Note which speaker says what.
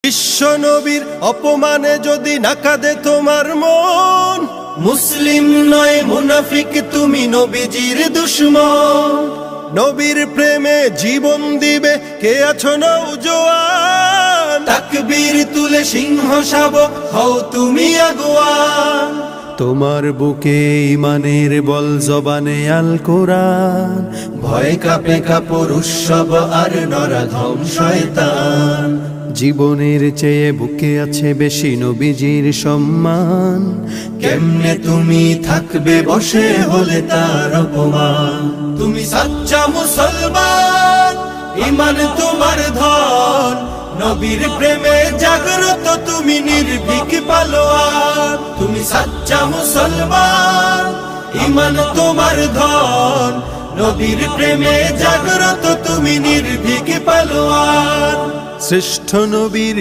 Speaker 1: বিশ্ব নবীর অপমানে যদি না কাঁদে তোমার মন, মুসলিম নয় মুনাফিক তুমি নবীজির দুশমন। নবীর প্রেমে জীবন দিবে কে আছো নওজোয়ান, তাকবীর তুলে সিংহ শাবক হও তুমি আগুয়ান। তোমার বুকে ঈমানের বল জবানে আল কোরআন, ভয় কাঁপে কাপড় উৎসব আর নরাধম শয়তান। জীবনের চেয়ে বুকে আছে বেশি নবীজির সম্মান, কেমনে তুমি থাকবে বসে হলে তার অপমান। তুমি সাচ্চা মুসলমান, ঈমান তোমার ধন, নবীর প্রেমে জাগ্রত তুমি নির্ভীক পালোয়ান। তুমি সাচ্চা মুসলমান, ঈমান তোমার ধন, নবীর প্রেমে জাগ্রত তুমি নির্ভীক পালোয়ান। শ্রেষ্ঠ নবীর